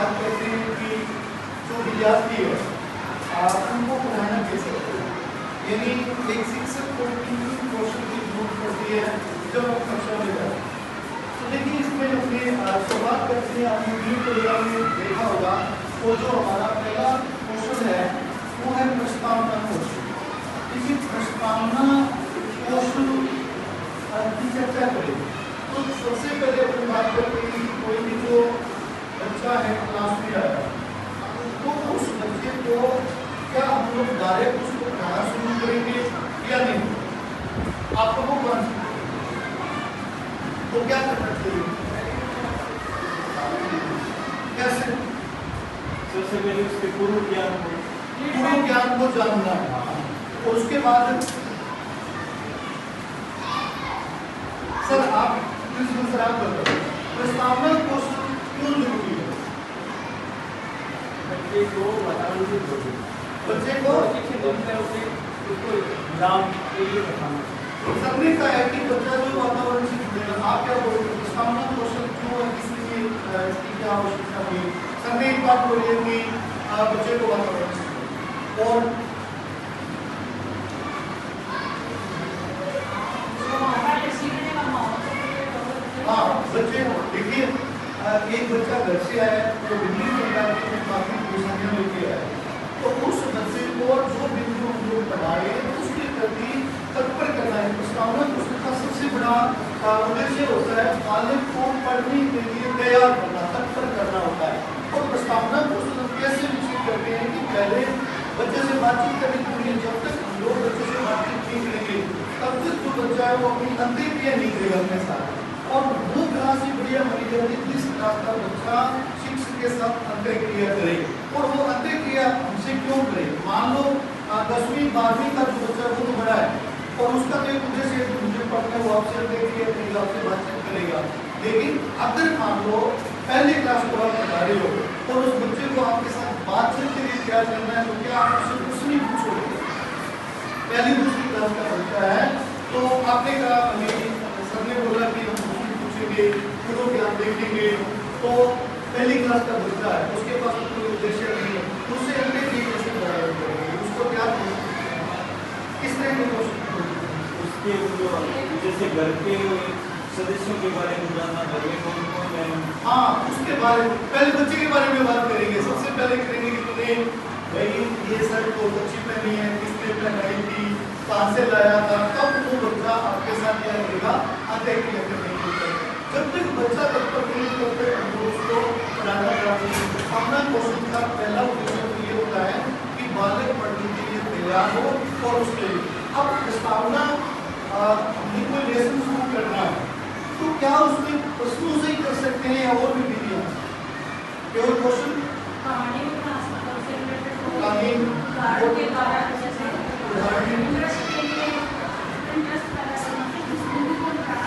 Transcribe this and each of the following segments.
बात करते हैं कि जो विद्यार्थी है उनको पढ़ाना कैसे, यानी एक शिक्षक को किन कौशल की जरूरत पड़ती है जब हम कक्षा में जाते हैं। तो देखिए इसमें अपने शुरुआत करते हैं, आपने वीडियो प्रोग्राम में देखा होगा, वो जो हमारा पहला कौशल है वो है प्रस्तावना कौशल। इसी प्रस्तावना कौशल की चर्चा करें तो सबसे पहले अपनी बात करते हैं कि कोई भी जो बच्चा है क्लास में आया तो उस बच्चे को क्या हम लोग डायरेक्ट उसको पढ़ाना शुरू करेंगे या नहीं, आप लोगों को तो क्या करना चाहिए, कैसे? सबसे पहले उसके पूर्व ज्ञान को जानना है और उसके बाद सर आप प्रिंसिपल सर आप बताओ प्रस्तावना कौशल क्यों जरूरी है? बच्चे को वातावरण की जरूरत है, बच्चे को उसको नाम के लिए बताना। सबने कहा है कि बच्चा जो वातावरण से जुड़ेगा, आप क्या बोलोगे प्रस्तावना कौशल क्यों है, इसलिए इसकी क्या आवश्यकता है? सबने एक बात बोली है कि बच्चे को वातावरण से और हाँ बच्चे देखिए एक बच्चा घर से आया तो विभिन्न प्रकार की काफी परेशानियां लेके आया, तो उस बच्चे को जो बिंदु हम लोग पढ़ाए उसके प्रति तत्पर करना है। प्रस्तावना कौशल का सबसे बड़ा उद्देश्य होता है बालक को पढ़ने के लिए तैयार करना, तत्पर करना होता है। और प्रस्तावना कौशल हम कैसे विकसित करते हैं कि पहले बच्चे से बातचीत करने के लिए, जब तक हम लोग बच्चे से बातचीत नहीं करेंगे तब तक जो बच्चा है वो अपनी अंतर्क्रिया नहीं करेगा अपने साथ, और वो क्लास से बढ़िया बनी जाती है जिस क्लास का बच्चा शिक्षक के साथ अंतर्क्रिया करे। और वो अंतर्क्रिया हमसे क्यों करे? मान लो 10वीं 12वीं का जो बच्चा वो तो बड़ा है और उसका तो एक उद्देश्य है कि मुझे पढ़ना है, वो आपसे अंतर्क्रिया करेगा, आपसे बातचीत करेगा। लेकिन अगर मान लो पहली क्लास को आप पढ़ा रहे हो और उस बच्चे को आपके साथ बातचीत के लिए क्या करना है, तो क्या आप उससे कुछ नहीं पूछोगे? पहली दूसरी क्लास का बच्चा है तो आपने कहा सर ने बोला कि हम पूछेंगे, पूर्व ज्ञान देखेंगे, तो पहली क्लास का बच्चा है उसके पास कोई उद्देश्य नहीं है, उससे अपने कैसे बराबर करेंगे, उसको क्या किस तरह के क्वेश्चन उसके जैसे घर के सदस्यों के बारे में जानना, घर में कौन कौन है, हाँ उसके बारे में पहले बच्चे के बारे में बात करेंगे। सबसे पहले करेंगे कि तुम्हें भाई ये शर्ट बहुत अच्छी पहनी है, किसने पहनाई थी, कहाँ से लाया था, तब वो बच्चा आपके साथ क्या करेगा अंतर्क्रिया करने की कोशिश। जब तक बच्चा तत्पर नहीं तब तक हम उसको पढ़ाना चाहते हैं। प्रस्तावना कौशल का पहला उद्देश्य तो ये होता है कि बालक पढ़ने के लिए तैयार हो और उसके लिए अब प्रस्तावना हमने कोई लेसन शुरू करना है तो क्या उसमें प्रश्नों से ही कर सकते हैं या और भी विधियां? केवल क्वेश्चन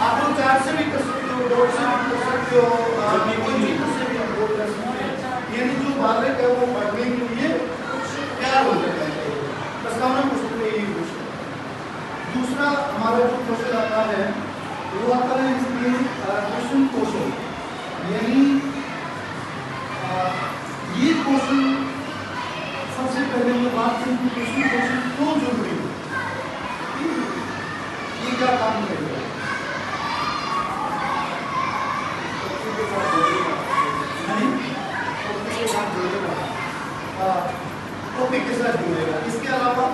आप लोग चार से भी कर सकते हो, दो से भी कर सकते हो, कोई चीज से भी आप कर सकते हैं। यानी जो बालक है वो पढ़ने के लिए तैयार हो जाता है। प्रस्तावना कौशल में यही कौशल। दूसरा हमारा जो कौशल आता है वो आता है इसमें प्रश्न कौशल, यानी ये कौशल सबसे पहले मैं बात करूं कि प्रश्न कौशल क्यों जरूरी है, ये क्या काम करेगा? टॉपिक के साथ जुड़ेगा। इसके अलावा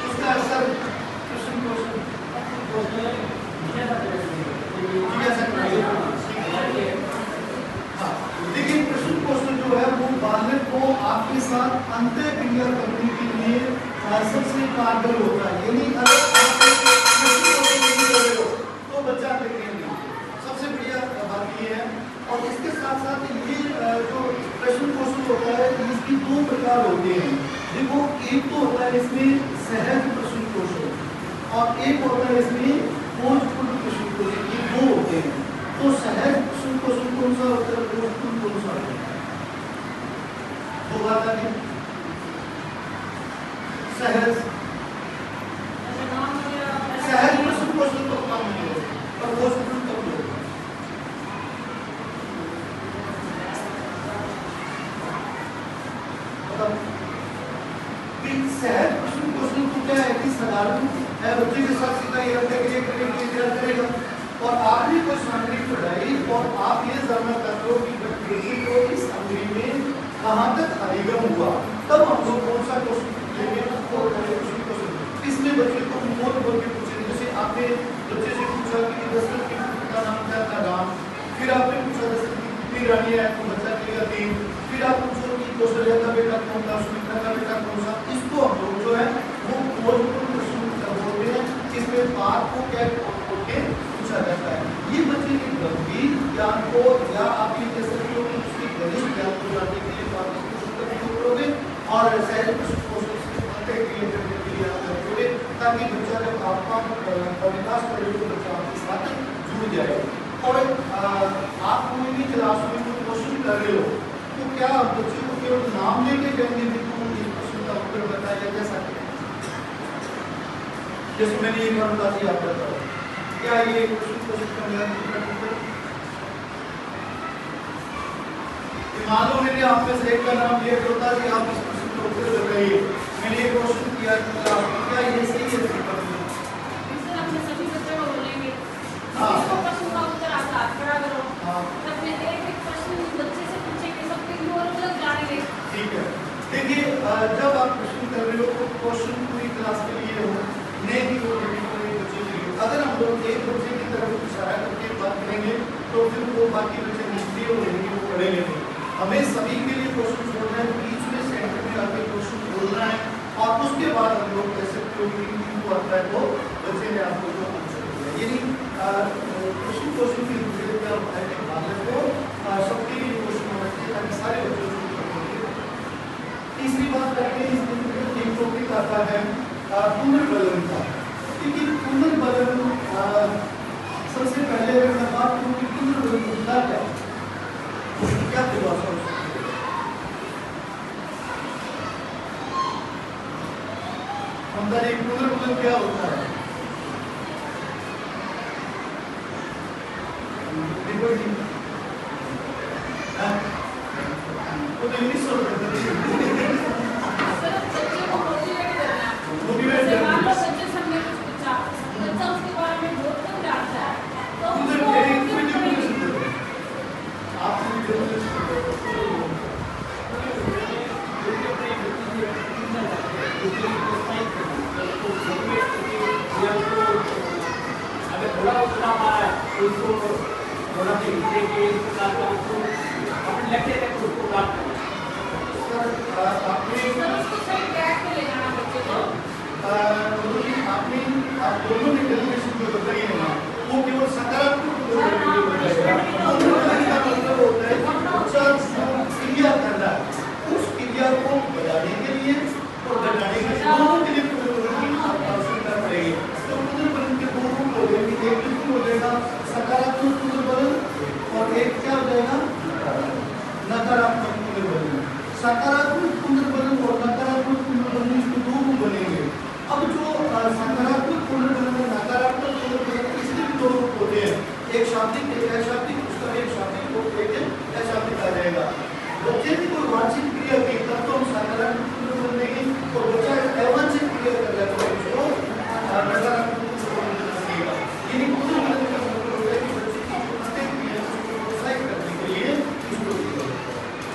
उसका असर प्रश्न कौशल लेकिन प्रश्न कौशल जो है वो बालक को आपके साथ अंतःक्रिया करने के लिए सबसे कारगर होता है। यानी अगर आप प्रश्न कौशल नहीं कर रहे हो तो बच्चा अंतःक्रिया नहीं, सबसे बढ़िया बात ये है। और इसके साथ साथ ये जो प्रश्न कौशल होता है इसकी दो प्रकार होते हैं। देखो एक तो होता है इसमें सहज प्रश्न कौशल और एक होता है इसमें खोजपूर्ण प्रश्न कौशल, ये दो होते हैं। तो सहज प्रश्न कौशल कौन सा होता है, खोजपूर्ण कौन सा होता है? दो बात है सहज प्रश्न कौशल तो काम नहीं होगा और खोजपूर्ण कब होगा? मालूम है बच्चे के साथ सीधा ये रखने के लिए इंतजार करेगा। और आपने कोई सामग्री पढ़ाई और आप ये जानना चाहते हो कि बच्चे को इस सामग्री में कहाँ तक अधिगम हुआ, तब हम लोग कौन सा क्वेश्चन लेंगे और इसमें बच्चे को मोर बोल के पूछेंगे। जैसे आपने बच्चे से पूछा कि दशरथ के पुत्र का नाम क्या था, राम। फिर आपने पूछा दशरथ की कितनी रानी है, तो बच्चा कहेगा 3। फिर आप पूछो कि कौशल्या का बेटा कौन था, सुमित्रा का बेटा कौन सा। इसको हम लोग जो है वो मोर बोलते हैं, इसमें बात को क्या बोलते पूछा जाता है। ये बच्चे के गंभीर ज्ञान को या आप ये कह सकते हो कि उसके गणित ज्ञान को जानने के लिए आप इसको करोगे और सहज के लिए आप करोगे, ताकि बच्चा जब आपका विकास करेगा तो बच्चा आपके साथ जुड़ जाएगा। और आप कोई भी क्लास में कोई क्वेश्चन कर रहे हो तो क्या बच्चे को केवल नाम लेके कहेंगे कि तुम इस प्रश्न का उत्तर बताया जा सकता है, जैसे मैंने एक बार बता दिया, आप बताओ क्या ये क्वेश्चन का मान लो मैंने आप में से एक का नाम लिया होता कि आप इस प्रश्न का उत्तर बताइए। मैंने एक क्वेश्चन किया क्या ये सही है? सर हमने सभी बच्चों को बोलेंगे हाँ इसको प्रश्न का उत्तर आता खड़ा करो। हाँ तब मैं एक प्रश्न बच्चे से पूछेंगे, सबके लिए अलग जानेंगे। ठीक है। देखिए जब आप क्वेश्चन कर रहे हो तो क्वेश्चन पूरी क्लास के लिए हो, नहीं कि वो बच्चे के लिए। अगर हम लोग एक बच्चे की तरफ इशारा करके बात करेंगे तो फिर वो बाकी बच्चे निष्क्रिय हो जाएंगे, वो पढ़ेंगे नहीं। हमें सभी के लिए क्वेश्चन छोड़ना है, बीच में सेंटर में आके क्वेश्चन बोलना है और उसके बाद हम लोग कह सकते हो कि इनको आता है तो बच्चे ने आपको जो पूछ सकते हैं। यानी क्वेश्चन की दूसरे का भाग को सबके लिए क्वेश्चन होना चाहिए ताकि सारे बच्चों को। तीसरी बात करके इस एक टॉपिक आता है पुनर्बलन का। लेकिन पुनर्बलन सबसे पहले अगर मैं बात करूँ कि पुनर्बलन होता क्या है, क्या परिभाषा हो सकती है? हमारा एक पुनर्बलन क्या होता है? वो तो इंग्लिश सोच रहे थे। सर बच्चे को मोटिवेट करना, मोटिवेट जैसे करना। मान लो बच्चे से हमने कुछ पूछा, बच्चा उसके बारे में बहुत कम जानता है तो उधर उसको मेरी कोई मोटिवेट करेंगे। डेफिनेशन दो। आप कोई डेफिनेशन दो। अगर थोड़ा उतना पारा है तो उसको थोड़ा सा हिस्से के साथ अपने लक्ष्य तक उसको प्राप्त करें। सर आपने सर उसको सही ट्रैक पे ले जाना बच्चे को। आपने आप दोनों ने डेफिनेशन जो बताई है ना, वो केवल सकारात्मक मतलब होता है कि बच्चा जो क्रिया कर रहा है उस क्रिया को बढ़ाने के लिए और घटाने के लिए दोनों के लिए पुनर्बलन की आवश्यकता पड़ेगी। तो पुनर्बलन के दो रूप हो जाएंगे, एक बिल्कुल हो जाएगा सकारात्मक पुनर्बलन और एक क्या हो जाएगा नकारात्मक पुनर्बलन। सकारात्मक पुनर्बलन और नकारात्मक पुनर्बलन इसके दो रूप बनेंगे। अब जो सकारात्मक पुनर्बलन और नकारात्मक पुनर्बलन इसके भी दो रूप होते हैं, एक शाब्दिक एक अशाब्दिक। उसका एक शाब्दिक और एक अशाब्दिक आ जाएगा। बच्चे की कोई वांछित क्रिया की तब तो हम सकारात्मक पुनर्बलन देंगे और बच्चा अवांछित क्रिया कर रहा है तो उसको नकारात्मक पुनर्बलन देगा। यानी पुनर्बलन का मतलब होता है कि बच्चे की प्रत्येक क्रिया को प्रोत्साहित करने के लिए इसको दिया।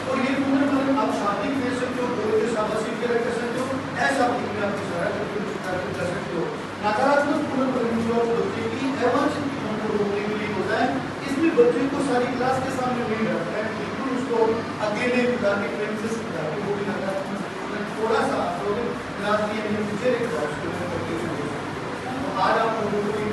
और ये पुनर्बलन आप शाब्दिक दे सकते हो, बोले के शाबाशी क्रिया कर सकते हो, अशाब्दिक क्रिया आप इशारा करके कर सकते हो। नकारात्मक पुनर्बलन जो बच्चे की अवांछित क्रियाओं को रोकने के लिए होता है, इसमें बच्चे को सारी क्लास के सामने नहीं रखता है, बिल्कुल उसको अकेले बिता के प्रेम से समझा के वो भी नकारात्मक थोड़ा सा क्लास की पीछे एक क्लास आज आप लोगों को